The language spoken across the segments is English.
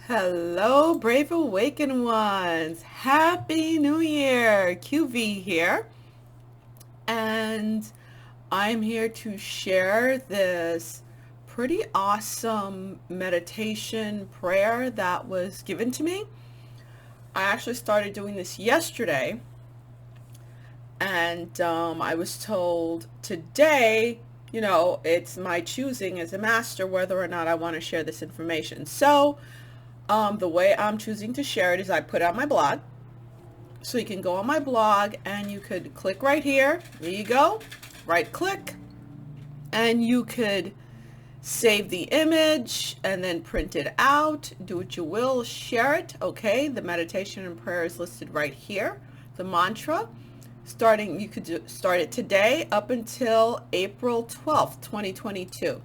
Hello, brave awakened ones. Happy New Year. QV here. And I'm here to share this pretty awesome meditation prayer that was given to me. I actually started doing this yesterday, and I was told today, it's my choosing as a master whether or not I want to share this information. So, the way I'm choosing to share it is I put it on my blog. So you can go on my blog and you could click right here. There you go. Right click. And you could save the image and then print it out. Do what you will. Share it. Okay. The meditation and prayer is listed right here. The mantra. You could start it today up until April 12th, 2022.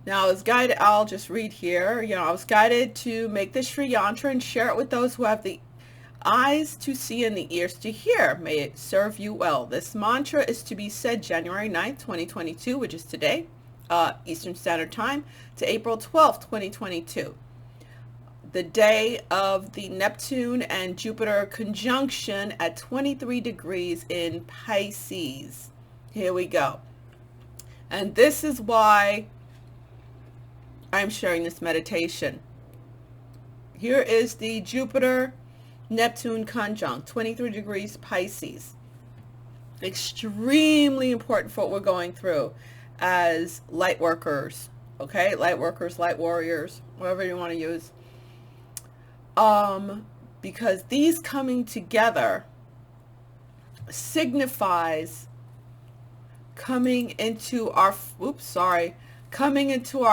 Now, I'll just read here. I was guided to make this Sri Yantra and share it with those who have the eyes to see and the ears to hear. May it serve you well. This mantra is to be said January 9th, 2022, which is today, Eastern Standard Time, to April 12th, 2022. The day of the Neptune and Jupiter conjunction at 23 degrees in Pisces. Here we go. And this is why I'm sharing this meditation. Here is the Jupiter-Neptune conjunct, 23 degrees Pisces. Extremely important for what we're going through as light workers, okay? Light workers, light warriors, whatever you want to use. Because these coming together signifies coming into our fullest, coming into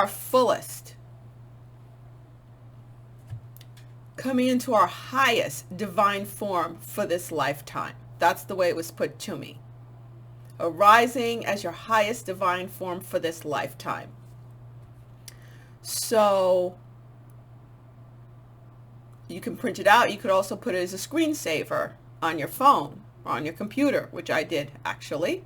our highest divine form for this lifetime. That's the way it was put to me. Arising as your highest divine form for this lifetime. So you can print it out. You could also put it as a screensaver on your phone or on your computer, which I did actually.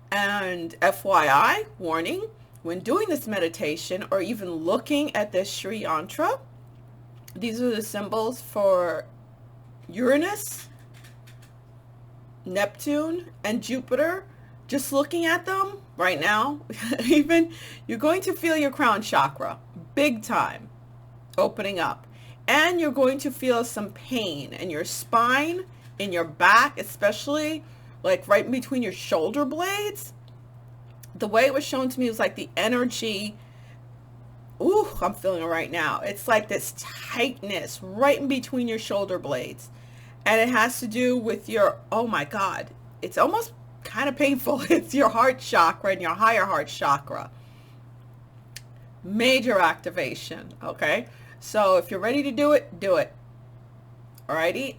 And FYI, warning, when doing this meditation or even looking at this Sri Yantra, these are the symbols for Uranus, Neptune, and Jupiter. Just looking at them right now, even you're going to feel your crown chakra big time opening up. And you're going to feel some pain in your spine, in your back, especially like right in between your shoulder blades. The way it was shown to me was like the energy. Ooh, I'm feeling it right now. It's like this tightness right in between your shoulder blades. And it has to do with your, oh my God, it's almost kind of painful. It's your heart chakra and your higher heart chakra. Major activation, okay? So if you're ready to do it, do it. Alrighty?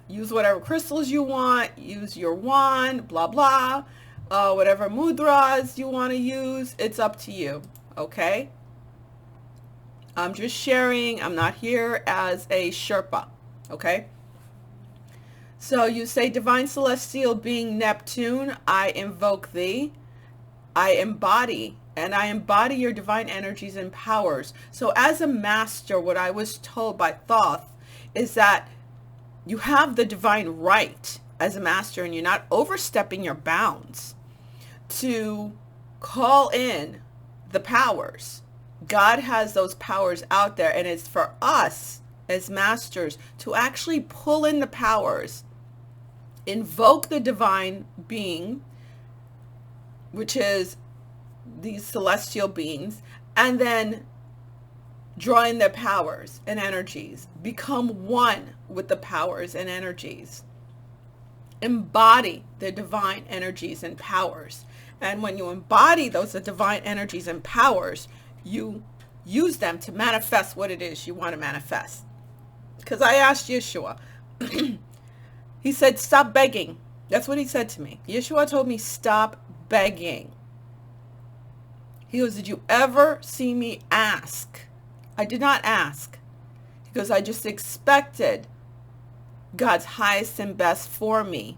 Use whatever crystals you want. Use your wand, blah, blah. Whatever mudras you want to use, it's up to you, okay? I'm just sharing. I'm not here as a Sherpa, okay? So you say, Divine Celestial Being Neptune, I invoke thee. I embody your divine energies and powers. So as a master, what I was told by Thoth is that you have the divine right as a master and you're not overstepping your bounds to call in the powers. God has those powers out there, and it's for us as masters to actually pull in the powers, invoke the divine being, which is these celestial beings, and then draw in their powers and energies, become one with the powers and energies, embody the divine energies and powers. And when you embody those divine energies and powers, you use them to manifest what it is you want to manifest. Because I asked Yeshua, he said, stop begging. That's what he said to me. Yeshua told me, stop begging. He goes, did you ever see me ask? I did not ask. He goes, I just expected God's highest and best for me.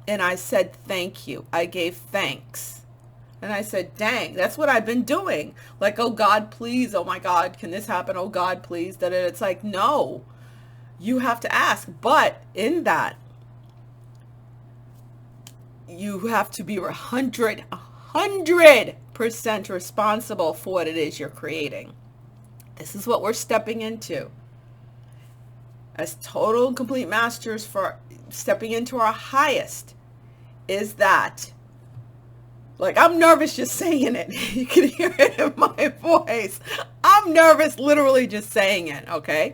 And I said, thank you. I gave thanks. And I said, dang, that's what I've been doing. Like, oh God, please. Oh my God, can this happen? Oh God, please. That it's like, no, you have to ask. But in that, you have to be 100% responsible for what it is you're creating. This is what we're stepping into as total and complete masters, for stepping into our highest, is that, like, I'm nervous just saying it. You can hear it in my voice. I'm nervous literally just saying it, okay?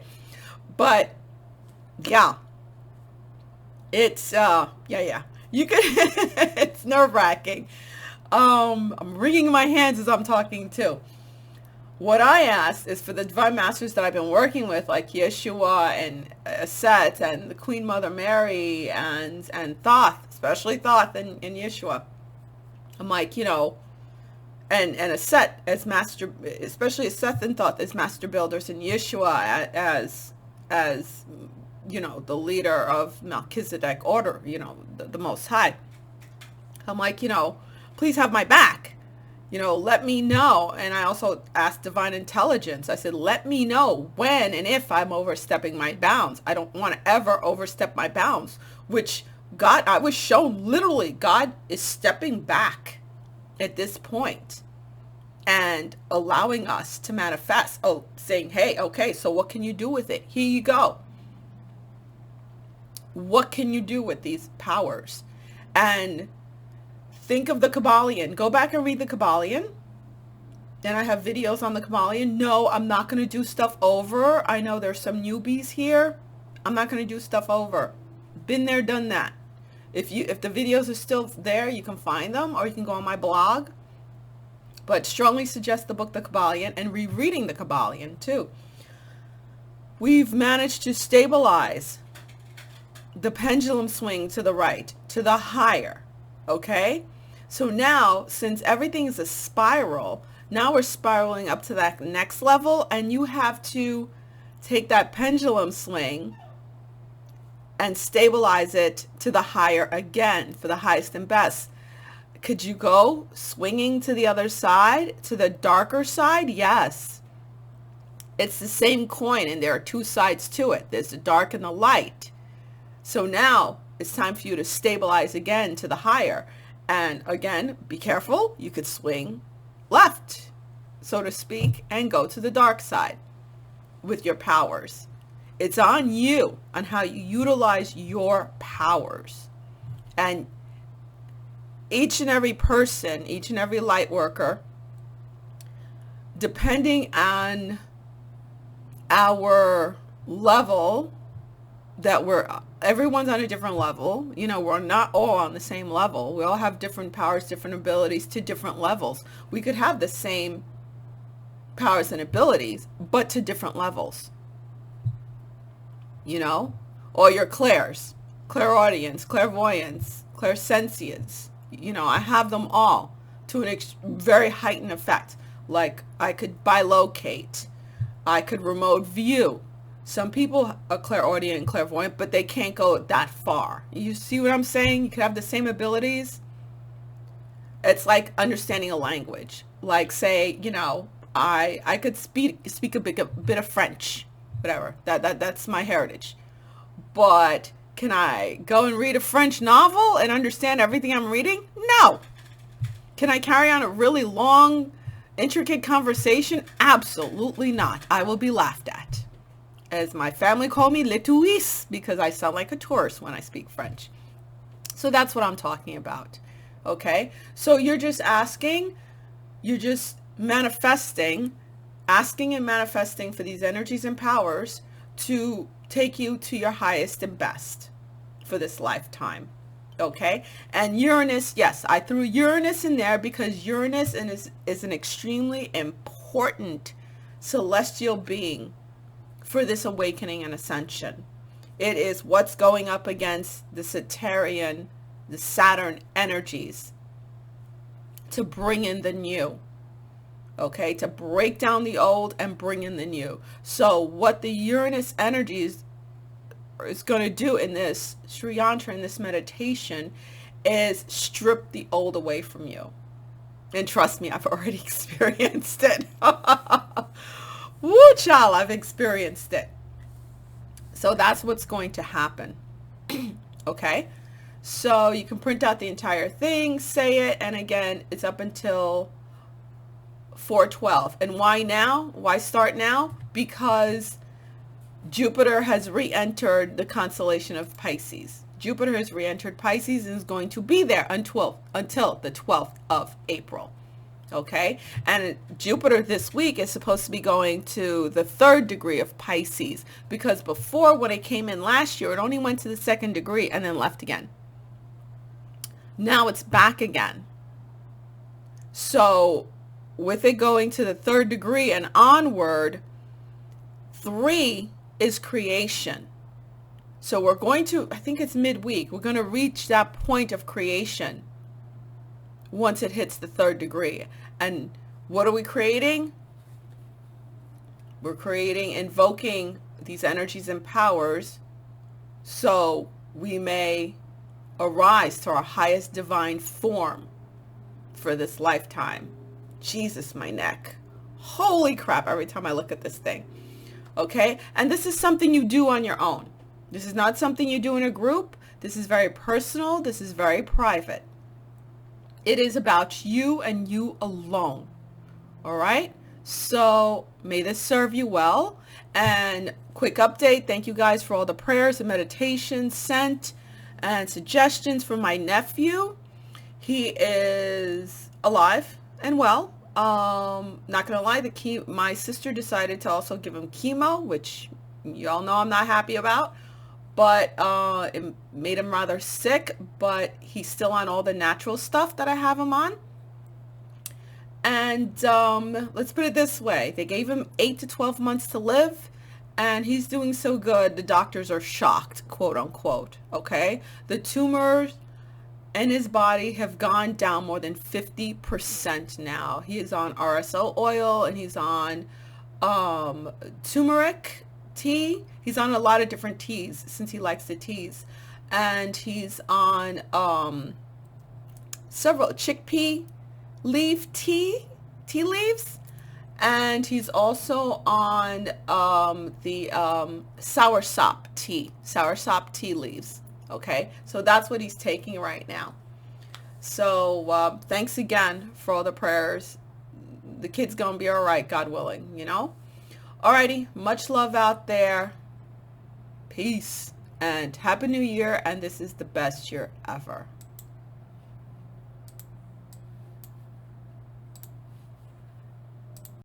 But yeah, it's yeah. You can it's nerve-wracking. I'm wringing my hands as I'm talking too. What I asked is for the divine masters that I've been working with, like Yeshua and Set and the Queen Mother Mary and Thoth, especially Thoth and Yeshua. I'm like, you know, and a Set as master, especially a Seth and Thoth as master builders, and Yeshua as you know, the leader of Melchizedek order, you know, the Most High. I'm like, you know, please have my back. You know, let me know. And I also asked divine intelligence. I said, let me know when and if I'm overstepping my bounds. I don't want to ever overstep my bounds, which God, I was shown literally God is stepping back at this point and allowing us to manifest. Oh, saying, hey, okay, so what can you do with it? Here you go. What can you do with these powers? And think of the Kabbalion. Go back and read the Kabbalion. And I have videos on the Kabbalion. No, I'm not going to do stuff over. I know there's some newbies here. I'm not going to do stuff over. Been there, done that. If the videos are still there, you can find them, or you can go on my blog. But strongly suggest the book The Kabbalion and rereading the Kabbalion too. We've managed to stabilize the pendulum swing to the right, to the higher. Okay? So now, since everything is a spiral, now we're spiraling up to that next level, and you have to take that pendulum swing and stabilize it to the higher again, for the highest and best. Could you go swinging to the other side, to the darker side? Yes. It's the same coin, and there are two sides to it. There's the dark and the light. So now it's time for you to stabilize again to the higher. And again, be careful. You could swing left, so to speak, and go to the dark side with your powers. It's on you, on how you utilize your powers. And each and every person, each and every light worker, depending on our level, that everyone's on a different level. You know, we're not all on the same level. We all have different powers, different abilities to different levels. We could have the same powers and abilities, but to different levels. You know, or your clairaudience, clairvoyance, clairsentience. You know, I have them all to an very heightened effect. Like, I could bilocate. I could remote view. Some people are clairaudient and clairvoyant, but they can't go that far. You see what I'm saying? You could have the same abilities. It's like understanding a language. Like, say, you know, I could speak a bit of French, whatever. That's my heritage. But can I go and read a French novel and understand everything I'm reading? No. Can I carry on a really long, intricate conversation? Absolutely not. I will be laughed at. As my family call me, le touriste, because I sound like a tourist when I speak French. So that's what I'm talking about. Okay? So you're just asking, you're just manifesting, asking and manifesting for these energies and powers to take you to your highest and best for this lifetime. Okay? And Uranus, yes, I threw Uranus in there because Uranus is an extremely important celestial being for this awakening and ascension. It is what's going up against the Saturnian, the Saturn energies to bring in the new. Okay, to break down the old and bring in the new. So what the Uranus energies is going to do in this Sri Yantra, in this meditation, is strip the old away from you. And trust me, I've already experienced it. Woo, child, I've experienced it. So that's what's going to happen. Okay? So you can print out the entire thing, say it, and again, it's up until 4/12. And why now? Why start now? Because Jupiter has re-entered the constellation of Pisces. Jupiter has re-entered Pisces and is going to be there until the 12th of April. Okay? And Jupiter this week is supposed to be going to the 3rd degree of Pisces, because before, when it came in last year, it only went to the 2nd degree and then left again. Now it's back again. So with it going to the 3rd degree and onward, 3 is creation. So we're going to, I think it's midweek, we're going to reach that point of creation once it hits the 3rd degree. And what are we creating? We're creating, invoking these energies and powers so we may arise to our highest divine form for this lifetime. Jesus, my neck. Holy crap, every time I look at this thing. Okay? And this is something you do on your own. This is not something you do in a group. This is very personal. This is very private. It is about you and you alone. All right? So may this serve you well. And quick update. Thank you guys for all the prayers and meditations sent and suggestions from my nephew. He is alive and well. Not gonna lie, my sister decided to also give him chemo, which y'all know I'm not happy about, but it made him rather sick, but he's still on all the natural stuff that I have him on. And let's put it this way, they gave him 8 to 12 months to live, and he's doing so good, the doctors are shocked, quote unquote. Okay, the tumors in his body have gone down more than 50% now. He is on RSO oil, and he's on turmeric tea. He's on a lot of different teas since he likes the teas. And he's on several chickpea leaf tea leaves. And he's also on the soursop tea leaves. Okay, so that's what he's taking right now. So thanks again for all the prayers. The kid's gonna be all right, God willing, you know. Alrighty, much love out there. Peace and Happy New Year, and this is the best year ever.